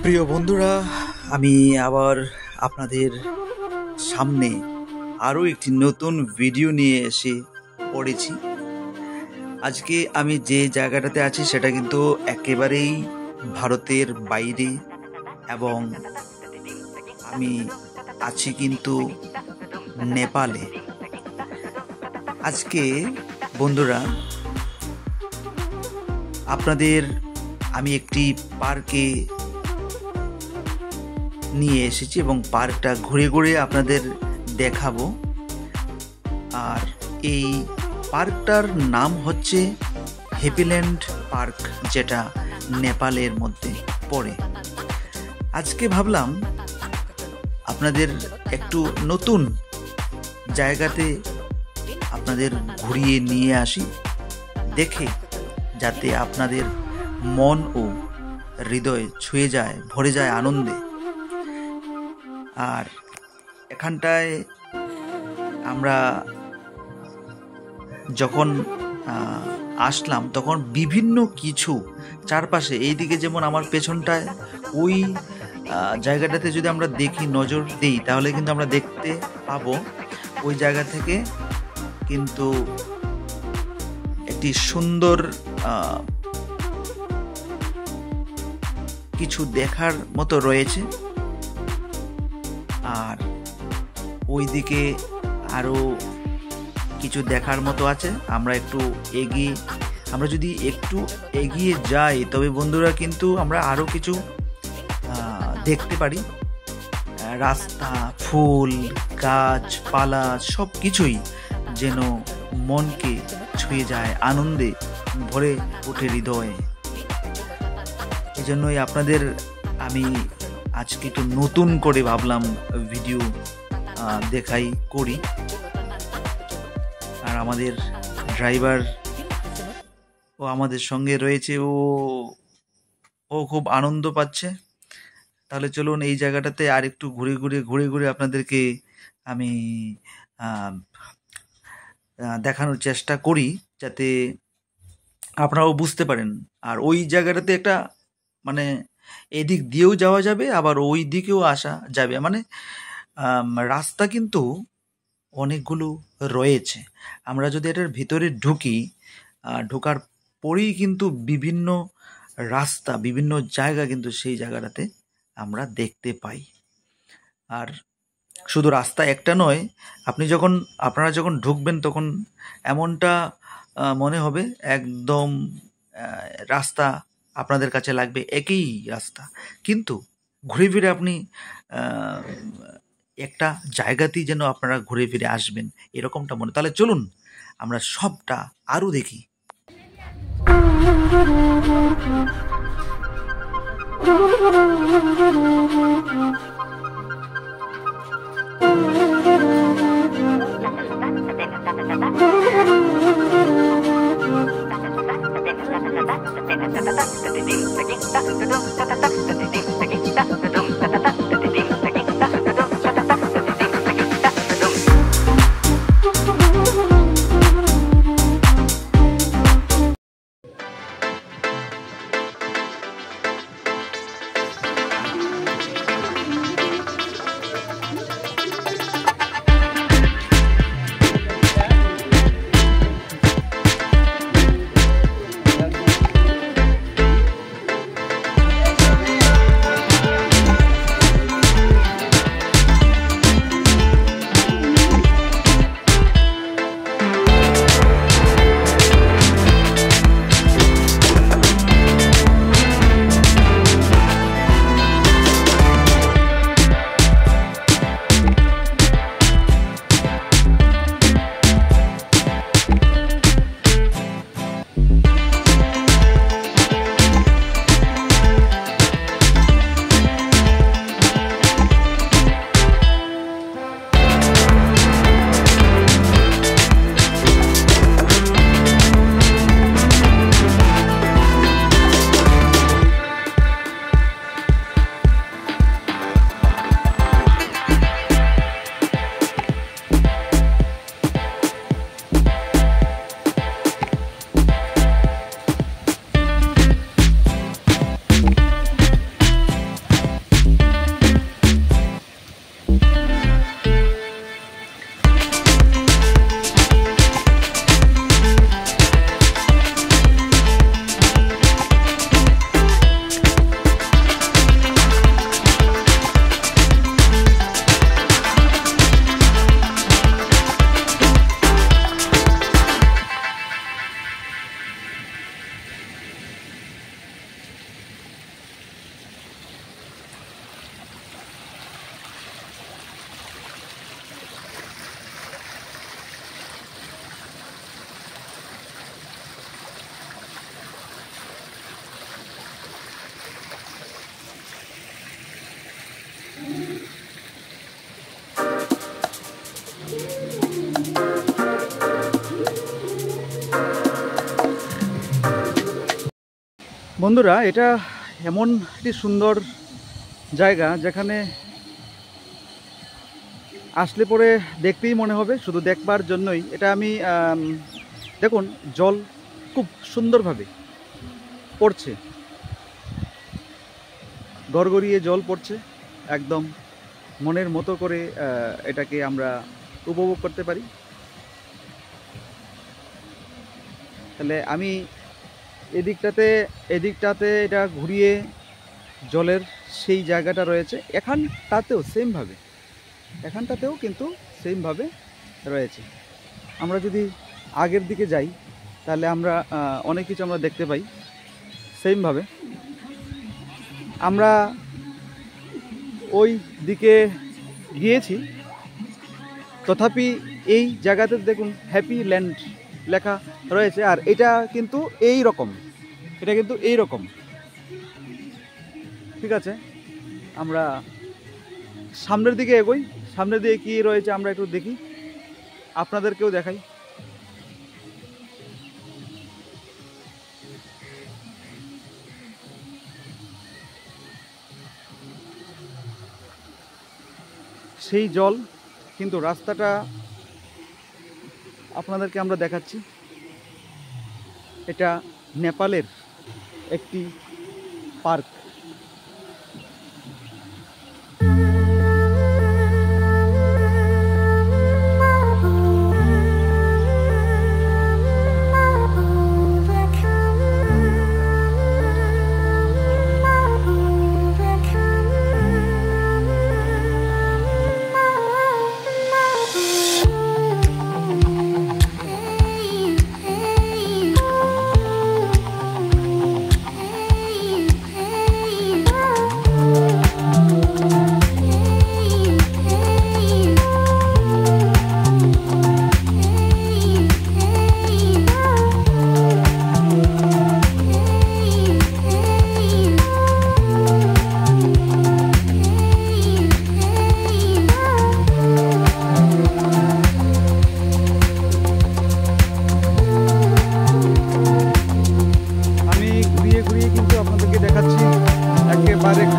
প্রিয় বন্ধুরা, আমি আবার আপনাদের সামনে আরও একটি নতুন ভিডিও নিয়ে এসে পড়েছি। আজকে আমি যে জায়গাটাতে আছি সেটা কিন্তু একেবারেই ভারতের বাইরে, এবং আমি আছি কিন্তু নেপালে। আজকে বন্ধুরা আপনাদের আমি একটি পার্কে নিয়ে এসেছি এবং পার্কটা ঘুরে ঘুরে আপনাদের দেখাবো। আর এই পার্কটার নাম হচ্ছে হ্যাপিল্যান্ড পার্ক, যেটা নেপালের মধ্যে পড়ে। আজকে ভাবলাম আপনাদের একটু নতুন জায়গাতে আপনাদের ঘুরিয়ে নিয়ে আসি, দেখে যাতে আপনাদের মন ও হৃদয় ছুঁয়ে যায়, ভরে যায় আনন্দে। আর এখানটায় আমরা যখন আসলাম তখন বিভিন্ন কিছু চারপাশে, এইদিকে যেমন আমার পেছনটায় ওই জায়গাটাতে যদি আমরা দেখি, নজর দিই, তাহলে কিন্তু আমরা দেখতে পাবো ওই জায়গা থেকে কিন্তু একটি সুন্দর কিছু দেখার মতো রয়েছে। আর ওইদিকে আরো কিছু দেখার মতো আছে। আমরা যদি একটু এগিয়ে যাই তবে বন্ধুরা কিন্তু আমরা আরো কিছু দেখতে পারি। রাস্তা, ফুল, গাছপালা সব কিছুই যেন মনকে ছুঁয়ে যায়, আনন্দে ভরে ওঠে হৃদয়ে। এই জন্যই আপনাদের আমি আজকে একটু নতুন করে ভাবলাম ভিডিও করি। আর আমাদের ড্রাইভার ও আমাদের সঙ্গে রয়েছে, ও খুব আনন্দ পাচ্ছে। তাহলে চলুন এই জায়গাটাতে আর একটু ঘুরে ঘুরে আপনাদেরকে আমি দেখানোর চেষ্টা করি, যাতে আপনারাও বুঝতে পারেন। আর ওই জায়গাটাতে একটা মানে এদিক দিয়েও যাওয়া যাবে, আবার ওই দিকেও আসা যাবে, মানে রাস্তা কিন্তু অনেকগুলো রয়েছে। আমরা যদি এটার ভিতরে ঢোকার পরেই কিন্তু বিভিন্ন রাস্তা, বিভিন্ন জায়গা কিন্তু সেই জায়গাটাতে আমরা দেখতে পাই। আর শুধু রাস্তা একটা নয়, আপনারা যখন ঢুকবেন তখন এমনটা মনে হবে একদম রাস্তা আপনাদের কাছে লাগবে একই রাস্তা, কিন্তু ঘুরে ফিরে আপনি একটা জায়গাতেই যেন আপনারা ঘুরে ফিরে আসবেন, এরকমটা মনে। তাহলে চলুন আমরা সবটা আরো দেখি। বন্ধুরা, এটা এমন একটি সুন্দর জায়গা যেখানে আসলে পরে দেখতেই মনে হবে, শুধু দেখবার জন্যই। এটা আমি দেখুন, জল খুব সুন্দরভাবে পড়ছে, গড়গড়িয়ে জল পড়ছে, একদম মনের মতো করে এটাকে আমরা উপভোগ করতে পারি। তাহলে আমি এদিকটাতে এটা ঘুরিয়ে জলের সেই জায়গাটা রয়েছে, এখানটাতেও কিন্তু সেমভাবে রয়েছে। আমরা যদি আগের দিকে যাই তাহলে আমরা অনেক কিছু আমরা দেখতে পাই। সেমভাবে আমরা ওই দিকে গিয়েছি, তথাপি এই জায়গাতে দেখুন হ্যাপি ল্যান্ড লেখা রয়েছে। আর এটা কিন্তু এই রকম, ঠিক আছে। আমরা সামনের দিকে এগোই, সামনের দিকে কী রয়েছে আমরা একটু দেখি, আপনাদেরকেও দেখাই। সেই জল, কিন্তু রাস্তাটা আপনাদেরকে আমরা দেখাচ্ছি। এটা নেপালের একটি পার্ক।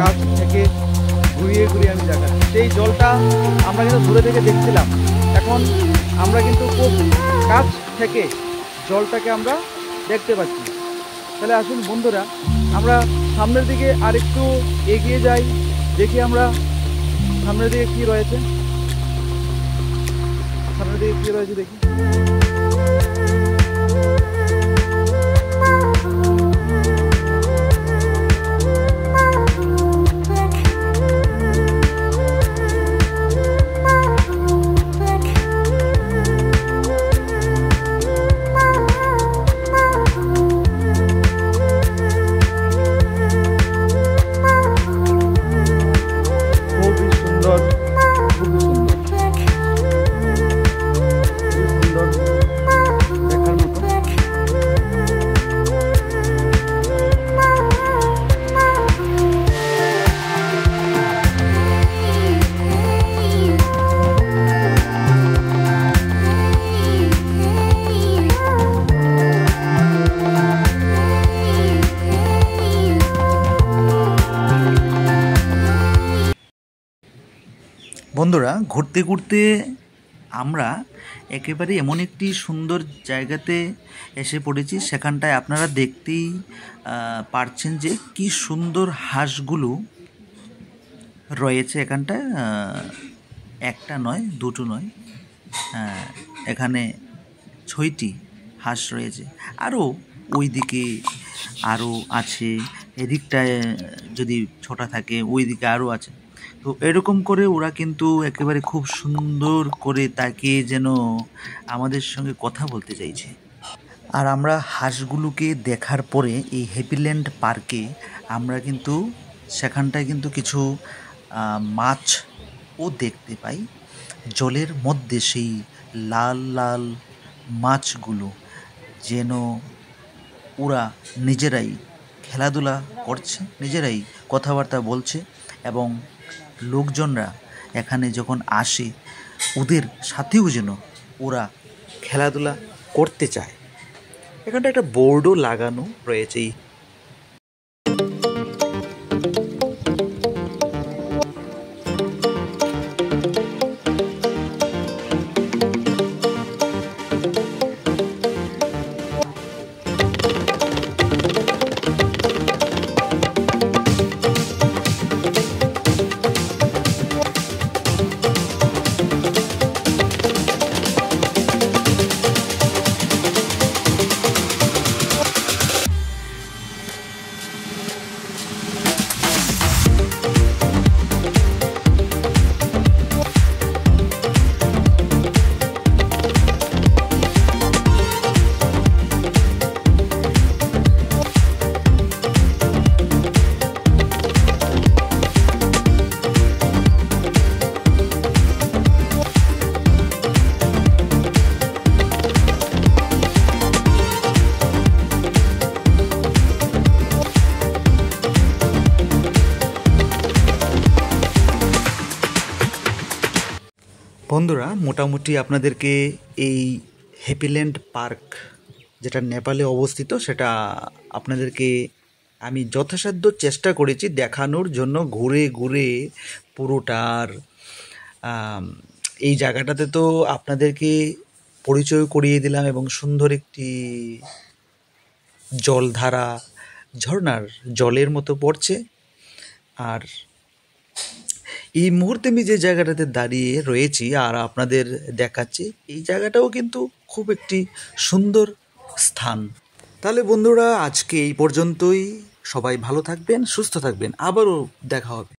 কাছ থেকে ঘুরিয়ে আমি দেখাচ্ছি। সেই জলটা আমরা কিন্তু দূরে থেকে দেখছিলাম, এখন আমরা কিন্তু খুব কাছ থেকে জলটাকে আমরা দেখতে পাচ্ছি। তাহলে আসুন বন্ধুরা, আমরা সামনের দিকে আরেকটু এগিয়ে যাই, দেখি আমরা সামনের দিকে কি রয়েছে, দেখি। বন্ধুরা, ঘুরতে ঘুরতে আমরা একেবারে এমন একটি সুন্দর জায়গাতে এসে পড়েছি। সেখানটায় আপনারা দেখতেই পারছেন যে কি সুন্দর হাঁসগুলো রয়েছে এখানটায়। একটা নয়, দুটো নয়, এখানে 6টি হাঁস রয়েছে। আরও ওই দিকে আরও আছে, এদিকটায় যদি ছোটা থাকে ওই দিকে আরও আছে। তো এরকম করে ওরা কিন্তু একেবারে খুব সুন্দর করে তাকিয়ে যেন আমাদের সঙ্গে কথা বলতে চাইছে। আর আমরা হাঁসগুলোকে দেখার পরে এই হ্যাপিল্যান্ড পার্কে আমরা কিন্তু সেখানটায় কিন্তু কিছু মাছও দেখতে পাই। জলের মধ্যে সেই লাল লাল মাছগুলো যেন ওরা নিজেরাই খেলাধুলা করছে, নিজেরাই কথাবার্তা বলছে, এবং লোকজনরা এখানে যখন আসে ওদের সাথেও যেন ওরা খেলাধুলা করতে চায়। এখানটা একটা বোর্ডও লাগানো রয়েছে। বন্ধুরা, মোটামুটি আপনাদেরকে এই হ্যাপিল্যান্ড পার্ক, যেটা নেপালে অবস্থিত, সেটা আপনাদেরকে আমি যথাসাধ্য চেষ্টা করেছি দেখানোর জন্য, ঘুরে ঘুরে পুরোটার। এই জায়গাটাতে তো আপনাদেরকে পরিচয় করিয়ে দিলাম, এবং সুন্দর একটি জলধারা ঝর্ণার জলের মতো পড়ছে। আর এই মুহূর্তে আমি যে জায়গাটাতে দাঁড়িয়ে রয়েছি আর আপনাদের দেখাচ্ছি, এই জায়গাটাও কিন্তু খুব একটি সুন্দর স্থান। তাহলে বন্ধুরা, আজকে এই পর্যন্তই। সবাই ভালো থাকবেন, সুস্থ থাকবেন, আবারও দেখা হবে।